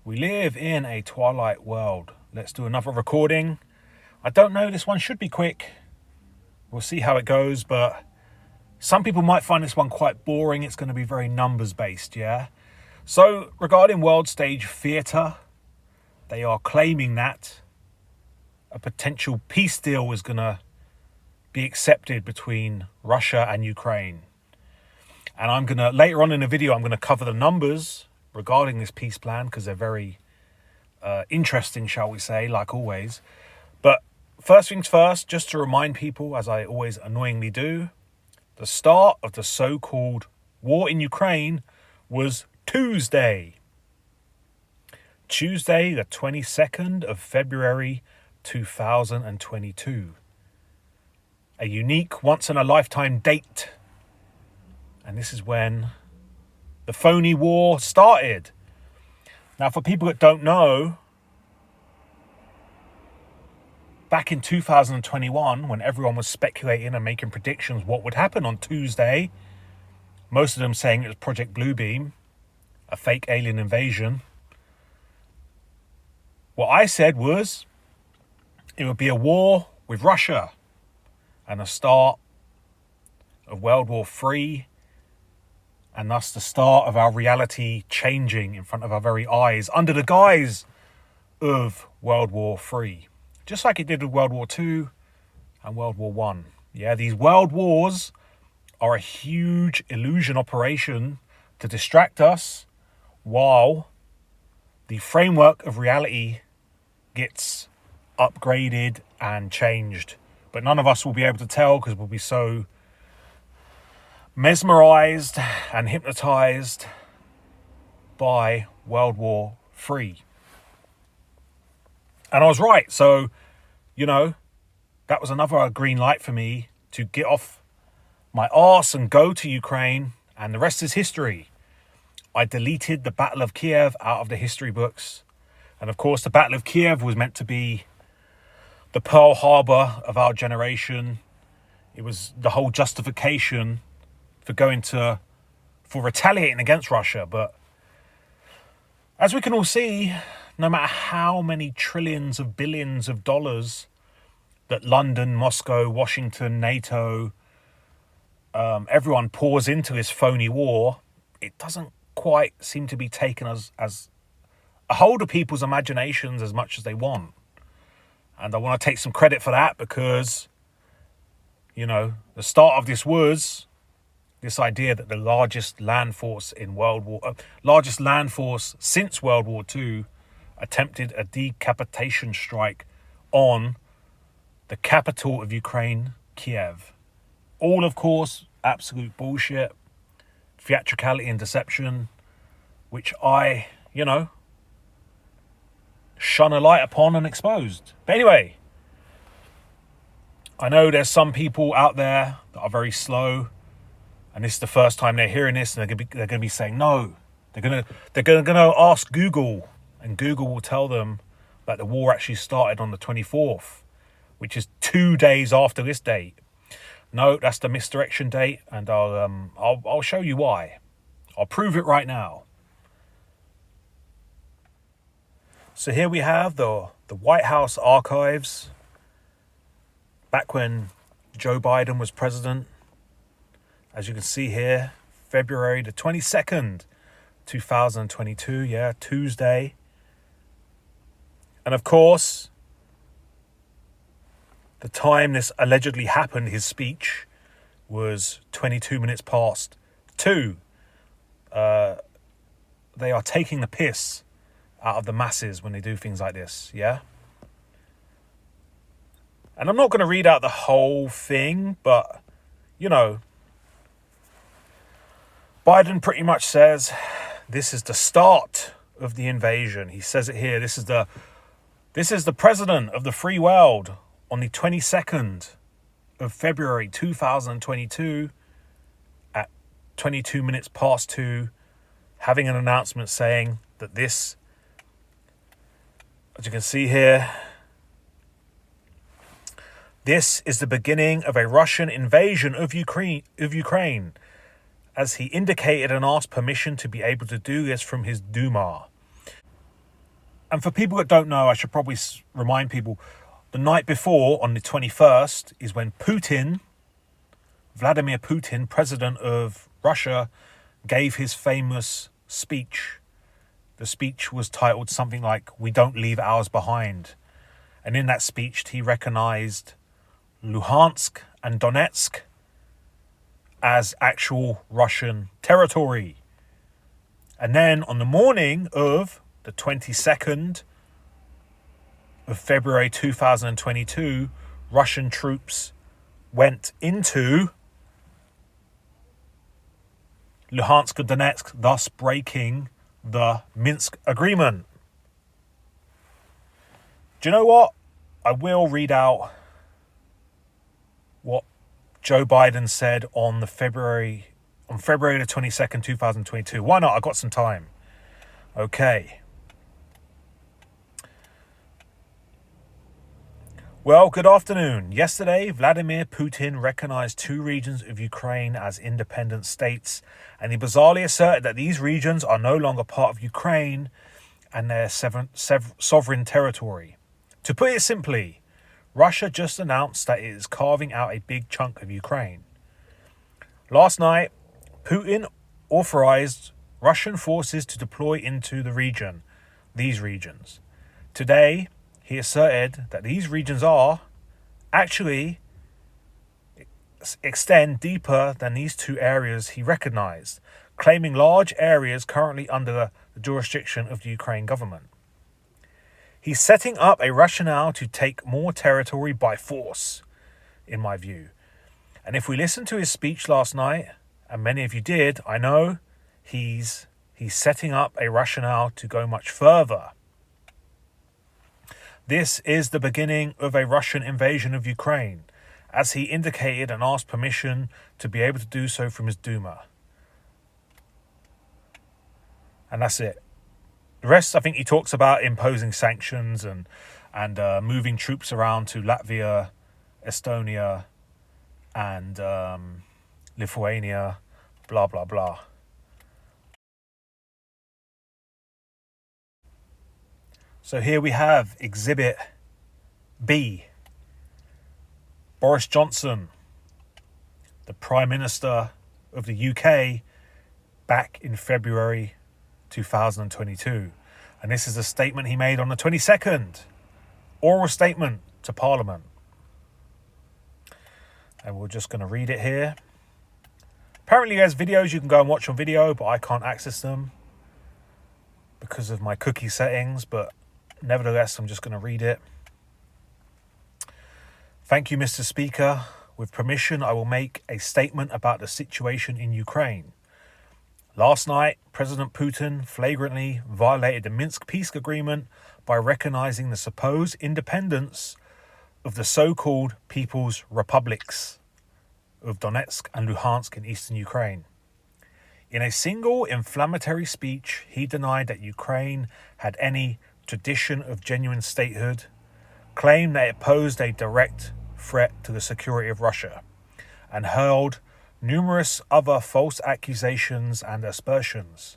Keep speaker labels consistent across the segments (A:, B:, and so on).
A: We live in a twilight world. Let's do another recording. I don't know, this one should be quick. We'll see how it goes, but some people might find this one quite boring. It's going to be very numbers based, yeah? So, regarding World Stage Theatre, they are claiming that a potential peace deal is going to be accepted between Russia and Ukraine. And I'm going to, later on in the video, I'm going to cover the numbers regarding this peace plan because they're very interesting, shall we say, like always. But first things first, just to remind people, as I always annoyingly do, the start of the so-called war in Ukraine was Tuesday, the 22nd of February 2022. A unique, once-in-a-lifetime date. And this is when the phony war started. Now, for people that don't know, back in 2021, when everyone was speculating and making predictions what would happen on Tuesday, most of them saying it was Project Bluebeam, a fake alien invasion, what I said was it would be a war with Russia and the start of World War III, and thus the start of our reality changing in front of our very eyes under the guise of World War III. Just like it did with World War II and World War I. Yeah, these world wars are a huge illusion operation to distract us while the framework of reality gets upgraded and changed. But none of us will be able to tell because we'll be so mesmerized and hypnotized by World War III. And I was right. So, that was another green light for me to get off my arse and go to Ukraine. And the rest is history. I deleted the Battle of Kiev out of the history books. And of course, the Battle of Kiev was meant to be the Pearl Harbor of our generation. It was the whole justification for retaliating against Russia. But as we can all see, no matter how many trillions of billions of dollars that London, Moscow, Washington, NATO, everyone pours into this phony war, it doesn't quite seem to be taken as a hold of people's imaginations as much as they want. And I want to take some credit for that because, the start of this was this idea that the largest land force since World War II attempted a decapitation strike on the capital of Ukraine, Kiev. All, of course, absolute bullshit, theatricality and deception, which I, shone a light upon and exposed. But anyway, I know there's some people out there that are very slow, and this is the first time they're hearing this, and they're gonna be saying no. They're gonna ask Google, and Google will tell them that the war actually started on the 24th, which is 2 days after this date. No, that's the misdirection date, and I'll show you why. I'll prove it right now. So here we have the White House archives, back when Joe Biden was president. As you can see here, February the 22nd, 2022, yeah, Tuesday. And of course, the time this allegedly happened, his speech, was 22 minutes past 2. They are taking the piss out of the masses when they do things like this, yeah? And I'm not going to read out the whole thing, but, Biden pretty much says this is the start of the invasion. He says it here. This is the president of the free world on the 22nd of February 2022 at 22 minutes past 2, having an announcement saying that this, as you can see here, this is the beginning of a Russian invasion of Ukraine, as he indicated and asked permission to be able to do this from his Duma. And for people that don't know, I should probably remind people, the night before, on the 21st, is when Vladimir Putin, president of Russia, gave his famous speech. The speech was titled something like, "We don't leave ours behind." And in that speech, he recognized Luhansk and Donetsk as actual Russian territory. And then on the morning of the 22nd of February 2022, Russian troops went into Luhansk and Donetsk, thus breaking the Minsk agreement. Do you know what? I will read out what Joe Biden said on February the 22nd, 2022. Why not? I got some time. Okay. Well, good afternoon. Yesterday, Vladimir Putin recognized 2 regions of Ukraine as independent states, and he bizarrely asserted that these regions are no longer part of Ukraine and their sovereign territory. To put it simply, Russia just announced that it is carving out a big chunk of Ukraine. Last night, Putin authorized Russian forces to deploy into these regions. Today, he asserted that these regions actually extend deeper than these 2 areas he recognized, claiming large areas currently under the jurisdiction of the Ukraine government. He's setting up a rationale to take more territory by force, in my view. And if we listen to his speech last night, and many of you did, I know he's setting up a rationale to go much further. This is the beginning of a Russian invasion of Ukraine, as he indicated and asked permission to be able to do so from his Duma. And that's it. The rest, I think he talks about imposing sanctions and moving troops around to Latvia, Estonia, and Lithuania, blah, blah, blah. So here we have Exhibit B. Boris Johnson, the Prime Minister of the UK, back in February 2022. And this is a statement he made on the 22nd. Oral statement to Parliament. And we're just going to read it here. Apparently there's videos you can go and watch on video, but I can't access them because of my cookie settings. But nevertheless, I'm just going to read it. Thank you, Mr. Speaker. With permission, I will make a statement about the situation in Ukraine. Last night, President Putin flagrantly violated the Minsk peace agreement by recognizing the supposed independence of the so-called People's Republics of Donetsk and Luhansk in eastern Ukraine. In a single inflammatory speech, he denied that Ukraine had any tradition of genuine statehood, claimed that it posed a direct threat to the security of Russia, and hurled numerous other false accusations and aspersions.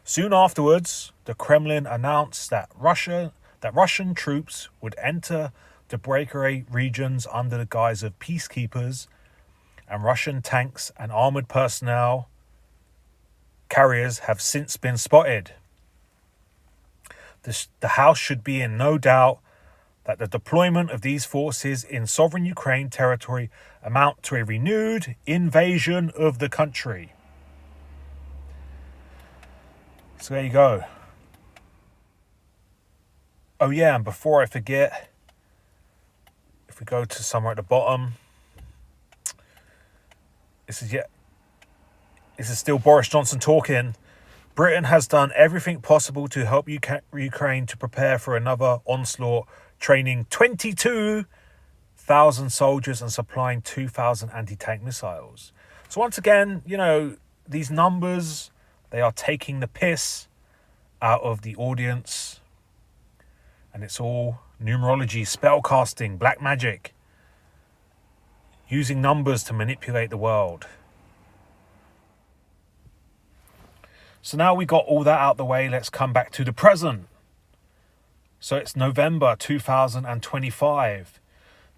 A: Soon afterwards, the Kremlin announced that Russian troops would enter the breakaway regions under the guise of peacekeepers, and Russian tanks and armored personnel carriers have since been spotted. The House should be in no doubt that the deployment of these forces in sovereign Ukraine territory amount to a renewed invasion of the country. So there you go. Oh yeah, and before I forget, if we go to somewhere at the bottom, this is still Boris Johnson talking. Britain has done everything possible to help Ukraine to prepare for another onslaught, training 22,000 soldiers and supplying 2,000 anti-tank missiles. So once again, these numbers, they are taking the piss out of the audience. And it's all numerology, spellcasting, black magic, using numbers to manipulate the world. So now we got all that out the way, let's come back to the present. So it's November 2025,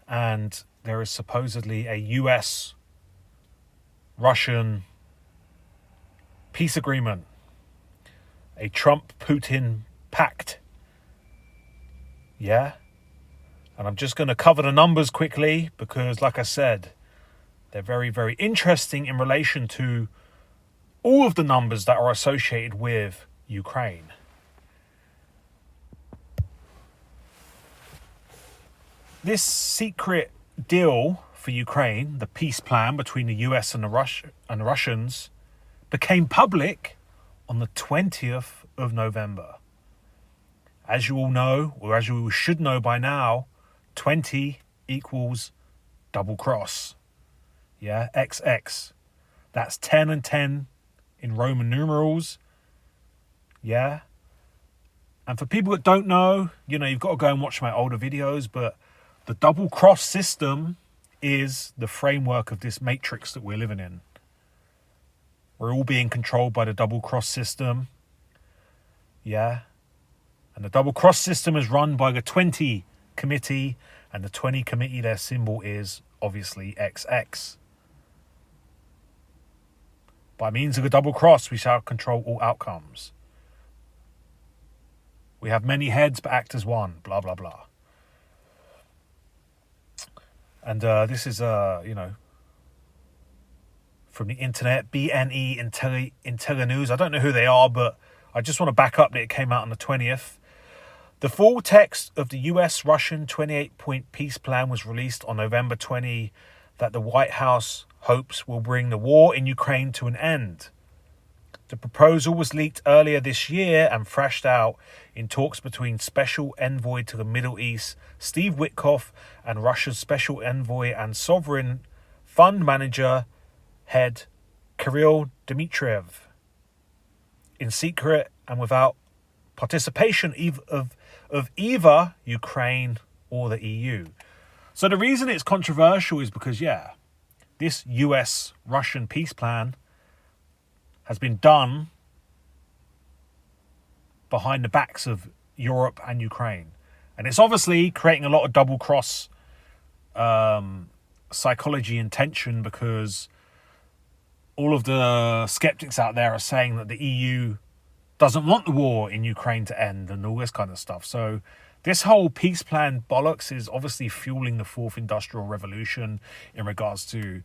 A: and there is supposedly a US-Russian peace agreement, a Trump-Putin pact. Yeah? And I'm just going to cover the numbers quickly because, like I said, they're very, very interesting in relation to all of the numbers that are associated with Ukraine. This secret deal for Ukraine, the peace plan between the US and the Russians, became public on the 20th of November. As you all know, or as you should know by now, 20 equals double cross. Yeah, XX. That's 10 and 10 in Roman numerals. Yeah. And for people that don't know, you've got to go and watch my older videos, but the double cross system is the framework of this matrix that we're living in. We're all being controlled by the double cross system. Yeah. And the double cross system is run by the 20 committee, and the 20 committee, their symbol is obviously XX. By means of the double cross, we shall control all outcomes. We have many heads, but act as one. Blah, blah, blah. And this is, from the internet, BNE Intellinews. I don't know who they are, but I just want to back up that it came out on the 20th. The full text of the US-Russian 28-point peace plan was released on November 20 that the White House hopes will bring the war in Ukraine to an end. The proposal was leaked earlier this year and thrashed out in talks between Special Envoy to the Middle East Steve Witkoff and Russia's Special Envoy and Sovereign Fund Manager head Kirill Dmitriev. In secret and without participation of either Ukraine or the EU. So the reason it's controversial is because, this US-Russian peace plan has been done behind the backs of Europe and Ukraine. And it's obviously creating a lot of double-cross psychology and tension because all of the skeptics out there are saying that the EU doesn't want the war in Ukraine to end and all this kind of stuff. So this whole peace plan bollocks is obviously fueling the fourth industrial revolution in regards to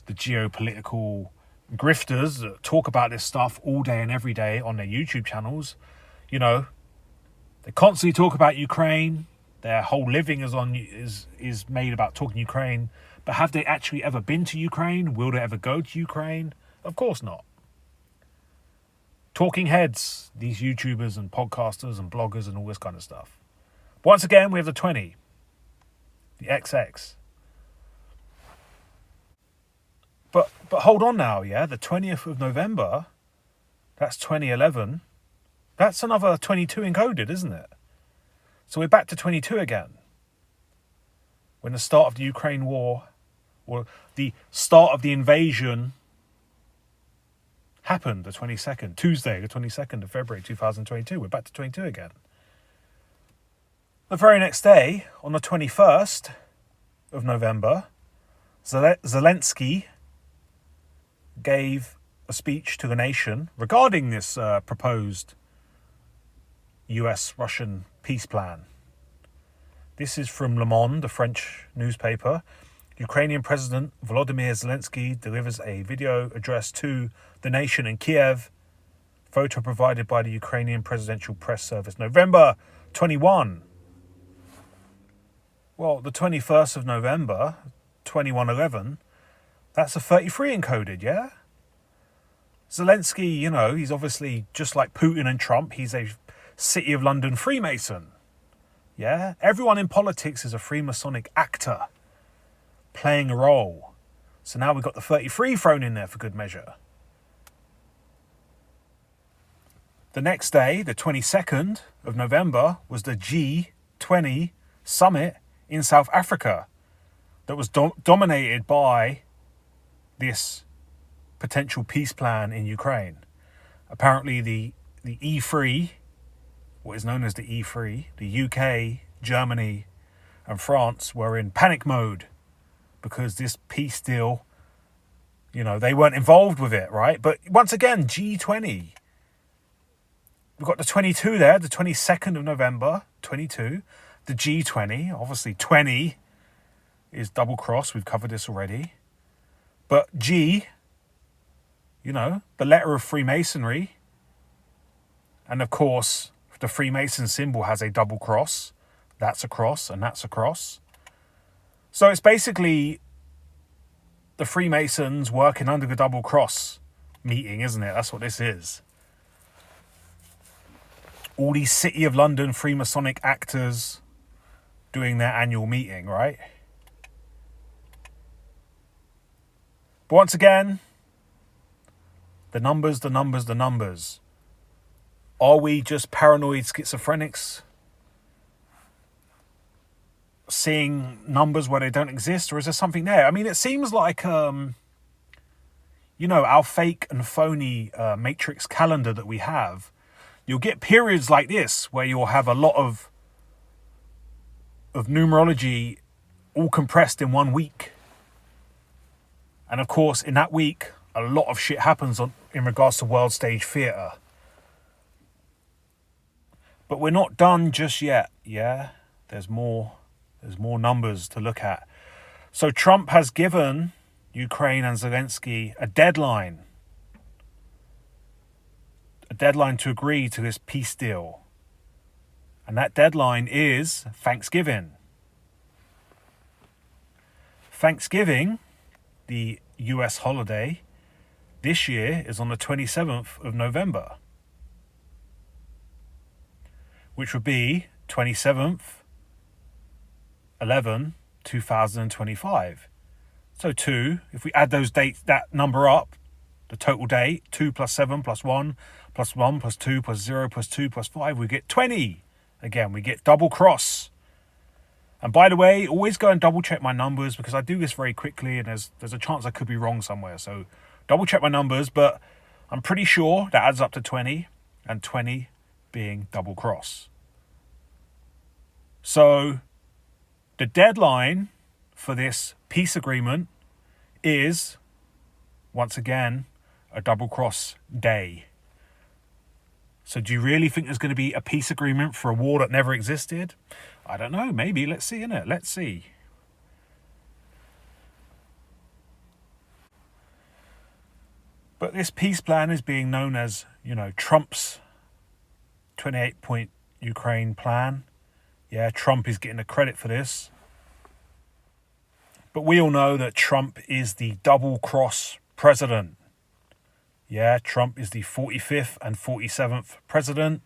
A: the geopolitical grifters that talk about this stuff all day and every day on their YouTube channels. They constantly talk about Ukraine. Their whole living is made about talking Ukraine. But have they actually ever been to Ukraine? Will they ever go to Ukraine? Of course not. Talking heads, these YouTubers and podcasters and bloggers and all this kind of stuff. Once again, we have the 20. The XX. But hold on now, the 20th of November, that's 2011. That's another 22 encoded, isn't it? So we're back to 22 again. When the start of the Ukraine war, or the start of the invasion happened, the 22nd, Tuesday, the 22nd of February 2022. We're back to 22 again. The very next day, on the 21st of November, Zelensky gave a speech to the nation regarding this proposed US-Russian peace plan. This is from Le Monde, the French newspaper. Ukrainian President Volodymyr Zelensky delivers a video address to the nation in Kiev. Photo provided by the Ukrainian Presidential Press Service. November 21. Well, the 21st of November, 2111, that's a 33 encoded, yeah? Zelensky, he's obviously, just like Putin and Trump, he's a City of London Freemason. Yeah? Everyone in politics is a Freemasonic actor playing a role. So now we've got the 33 thrown in there for good measure. The next day, the 22nd of November, was the G20 summit in South Africa that was dominated by this potential peace plan in Ukraine. Apparently the E3 what is known as the E3, the UK, Germany, and France were in panic mode because this peace deal, they weren't involved with it, right? But once again, G20. We've got the 22 there, the 22nd of November, 22. The G20, obviously 20 is double cross. We've covered this already. But G, the letter of Freemasonry. And of course, the Freemason symbol has a double cross. That's a cross and that's a cross. So it's basically the Freemasons working under the double cross meeting, isn't it? That's what this is. All these City of London Freemasonic actors doing their annual meeting, right? But once again, the numbers. Are we just paranoid schizophrenics seeing numbers where they don't exist, or is there something there? I mean, it seems like, our fake and phony matrix calendar that we have, you'll get periods like this where you'll have a lot of numerology all compressed in 1 week. And of course, in that week, a lot of shit happens in regards to world stage theatre. But we're not done just yet, yeah? There's more numbers to look at. So Trump has given Ukraine and Zelensky a deadline to agree to this peace deal. And that deadline is Thanksgiving. Thanksgiving, the US holiday, this year is on the 27th of November, which would be 27th, 2025. So 2, if we add those dates, that number up, the total date, 2 plus 7 plus 1 plus 1 plus 2 plus 0 plus 2 plus 5, we get 20. Again, we get double cross. And by the way, always go and double check my numbers because I do this very quickly and there's a chance I could be wrong somewhere. So double check my numbers, but I'm pretty sure that adds up to 20, and 20 being double cross. So the deadline for this peace agreement is, once again, a double cross day. So do you really think there's going to be a peace agreement for a war that never existed? I don't know. Maybe. Let's see, innit? Let's see. But this peace plan is being known as, Trump's 28-point Ukraine plan. Yeah, Trump is getting the credit for this. But we all know that Trump is the double-cross president. Yeah, Trump is the 45th and 47th president.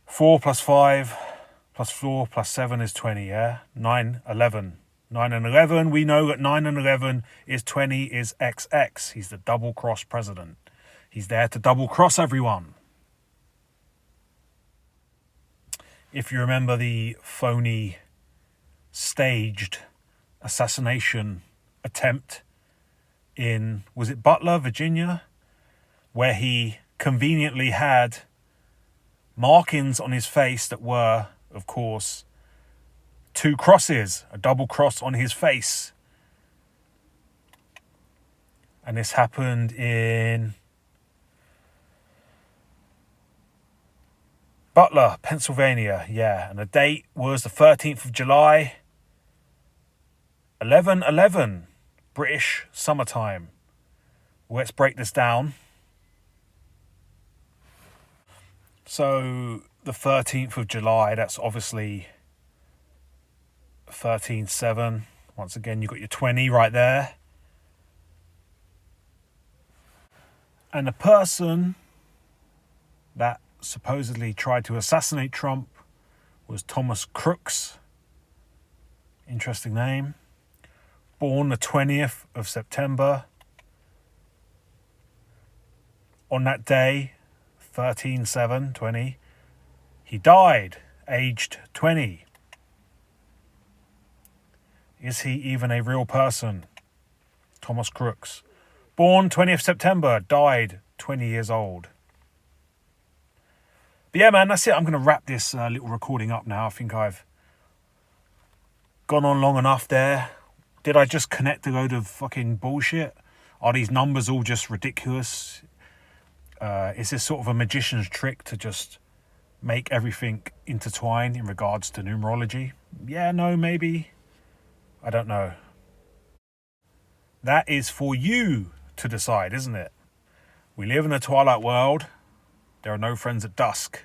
A: 4 plus 5 plus 4 plus 7 is 20, yeah? 9, 11. 9 and 11, we know that 9 and 11 is 20 is XX. He's the double-cross president. He's there to double-cross everyone. If you remember the phony staged assassination attempt in, was it Butler, Virginia, where he conveniently had markings on his face that were, of course, 2 crosses, a double cross on his face. And this happened in Butler, Pennsylvania, yeah. And the date was the 13th of July, 11/11, British summertime. Let's break this down. So the 13th of July, that's obviously 13/7. Once again, you've got your 20 right there. And the person that supposedly tried to assassinate Trump was Thomas Crooks. Interesting name. Born the 20th of September. On that day, 13/7/20, he died, aged 20. Is he even a real person? Thomas Crooks. Born 20th September, died 20 years old. But yeah, man, that's it. I'm going to wrap this little recording up now. I think I've gone on long enough there. Did I just connect a load of fucking bullshit? Are these numbers all just ridiculous? Is this sort of a magician's trick to just make everything intertwine in regards to numerology? Yeah, no, maybe. I don't know. That is for you to decide, isn't it? We live in a twilight world. There are no friends at dusk.